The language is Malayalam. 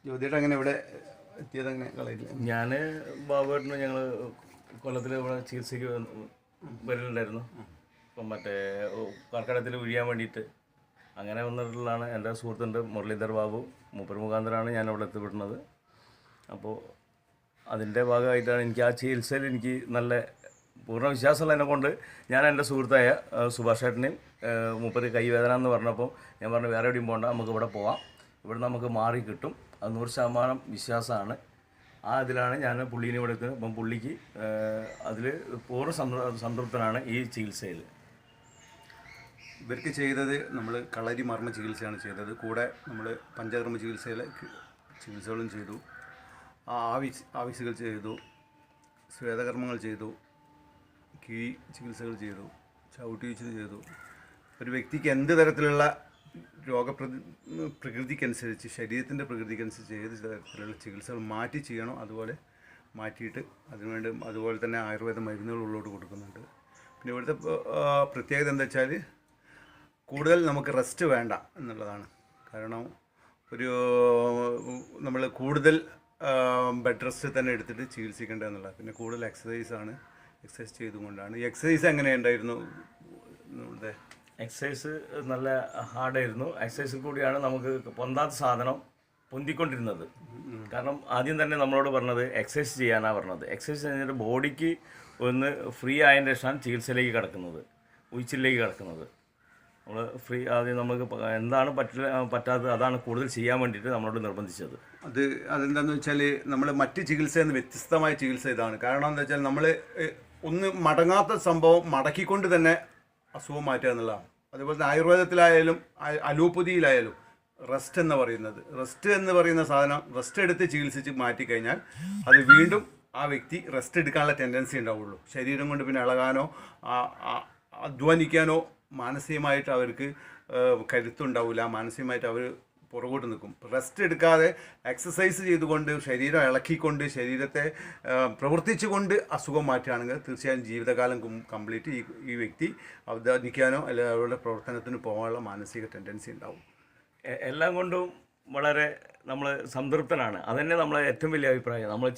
ജ്യോതിയുടെ അങ്ങനെ ഇവിടെ എത്തിയതങ്ങനെ കളയില്ല. ഞാൻ ബാബുവേട്ടന് ഞങ്ങൾ കൊല്ലത്തിൽ ഇവിടെ ചികിത്സയ്ക്ക് വരുന്നുണ്ടായിരുന്നു. ഇപ്പം മറ്റേ കർക്കിടകത്തിൽ ഒഴിയാൻ വേണ്ടിയിട്ട് അങ്ങനെ വന്നിട്ടുള്ളതാണ്. എൻ്റെ സുഹൃത്തുണ്ട് മുരളീധർ ബാബു, മൂപ്പർ മുഖാന്തരമാണ് ഞാൻ അവിടെ എത്തിപ്പെടുന്നത്. അപ്പോൾ അതിൻ്റെ ഭാഗമായിട്ടാണ് എനിക്ക് ആ ചികിത്സയിൽ എനിക്ക് നല്ല പൂർണ്ണ വിശ്വാസമുള്ളതിനെ കൊണ്ട് ഞാൻ എൻ്റെ സുഹൃത്തായ സുഭാഷ് ഏട്ടനെയും മൂപ്പര് കൈവേദന എന്ന് പറഞ്ഞപ്പോൾ ഞാൻ പറഞ്ഞു വേറെ എവിടെയും പോകണ്ട, നമുക്ക് ഇവിടെ പോവാം, ഇവിടെ നമുക്ക് മാറി കിട്ടും. അത് 100% വിശ്വാസമാണ്. ആ ഇതിലാണ് ഞാൻ പുള്ളീനെ ഇവിടെ എത്തുന്നത്. അപ്പം പുള്ളിക്ക് അതിൽ പൂർണ്ണ സംതൃപ്തനാണ് ഈ ചികിത്സയിൽ. ഇവർക്ക് ചെയ്തത് നമ്മൾ കളരി മർമ്മ ചികിത്സയാണ് ചെയ്തത്. കൂടെ നമ്മൾ പഞ്ചകർമ്മ ചികിത്സകളും ചെയ്തു, ആവിസുകൾ ചെയ്തു, ശ്വേതകർമ്മങ്ങൾ ചെയ്തു, കിഴി ചികിത്സകൾ ചെയ്തു, ചവിട്ടിവീഴ്ച ചെയ്തു. ഒരു വ്യക്തിക്ക് എന്ത് തരത്തിലുള്ള പ്രകൃതിക്കനുസരിച്ച്, ശരീരത്തിൻ്റെ പ്രകൃതിക്കനുസരിച്ച് ഏത് തരത്തിലുള്ള ചികിത്സകൾ മാറ്റി ചെയ്യണോ അതുപോലെ മാറ്റിയിട്ട് അതിനുവേണ്ടി അതുപോലെ തന്നെ ആയുർവേദ മരുന്നുകൾ ഉള്ളോട്ട് കൊടുക്കുന്നുണ്ട്. പിന്നെ ഇവിടുത്തെ പ്രത്യേകത എന്താ വെച്ചാൽ കൂടുതൽ നമുക്ക് റെസ്റ്റ് വേണ്ട എന്നുള്ളതാണ്. കാരണം നമ്മൾ കൂടുതൽ ബെഡ് റെസ്റ്റ് തന്നെ എടുത്തിട്ട് ചികിത്സിക്കേണ്ടത് എന്നുള്ളത്. പിന്നെ കൂടുതൽ എക്സസൈസ് ചെയ്തുകൊണ്ടാണ്. ഈ എക്സസൈസ് എങ്ങനെയുണ്ടായിരുന്നു? എക്സസൈസ് നല്ല ഹാർഡായിരുന്നു. എക്സസൈസിൽ കൂടിയാണ് നമുക്ക് പൊന്താത്ത സാധനം പൊന്തിക്കൊണ്ടിരുന്നത്. കാരണം ആദ്യം തന്നെ നമ്മളോട് പറഞ്ഞത് എക്സസൈസ് ചെയ്യാനാണ് പറഞ്ഞത്. എക്സസൈസ് കഴിഞ്ഞിട്ട് ബോഡിക്ക് ഒന്ന് ഫ്രീ ആയതിൻ്റെ ശേഷമാണ് ചികിത്സയിലേക്ക് കിടക്കുന്നത്, ഉഴിച്ചിലേക്ക് കിടക്കുന്നത്. നമ്മൾ ആദ്യം നമുക്ക് എന്താണ് പറ്റാത്തത് അതാണ് കൂടുതൽ ചെയ്യാൻ വേണ്ടിയിട്ട് നമ്മളോട് നിർബന്ധിച്ചത്. അതെന്താണെന്ന് വെച്ചാൽ നമ്മൾ മറ്റ് ചികിത്സയിൽ നിന്ന് വ്യത്യസ്തമായ ചികിത്സ ഇതാണ്. കാരണം എന്താ വെച്ചാൽ നമ്മൾ ഒന്ന് മടങ്ങാത്ത സംഭവം മടക്കിക്കൊണ്ട് തന്നെ അസുഖം മാറ്റുക എന്നുള്ളതാണ്. അതുപോലെ തന്നെ ആയുർവേദത്തിലായാലും അലോപ്പതിയിലായാലും റെസ്റ്റ് എന്ന് പറയുന്ന സാധനം റെസ്റ്റ് എടുത്ത് ചികിത്സിച്ച് മാറ്റിക്കഴിഞ്ഞാൽ അത് വീണ്ടും ആ വ്യക്തി റെസ്റ്റ് എടുക്കാനുള്ള ടെൻഡൻസി ഉണ്ടാവുള്ളൂ. ശരീരം കൊണ്ട് പിന്നെ ഇളകാനോ അധ്വാനിക്കാനോ മാനസികമായിട്ട് അവർക്ക് കരുത്തുണ്ടാവില്ല. മാനസികമായിട്ട് അവർ പുറകോട്ട് നിൽക്കും. റെസ്റ്റ് എടുക്കാതെ എക്സസൈസ് ചെയ്തുകൊണ്ട് ശരീരം ഇളക്കിക്കൊണ്ട് ശരീരത്തെ പ്രവർത്തിച്ചുകൊണ്ട് അസുഖം മാറ്റുകയാണെങ്കിൽ തീർച്ചയായും ജീവിതകാലം കംപ്ലീറ്റ് ഈ വ്യക്തി അധ്വാനിക്കാനോ അല്ലെങ്കിൽ അവരുടെ പ്രവർത്തനത്തിന് പോകാനുള്ള മാനസിക ടെൻഡൻസി ഉണ്ടാവും. എല്ലാം കൊണ്ടും വളരെ നമ്മൾ സംതൃപ്തനാണ്. അതുതന്നെ നമ്മളെ ഏറ്റവും വലിയ അഭിപ്രായം. നമ്മൾ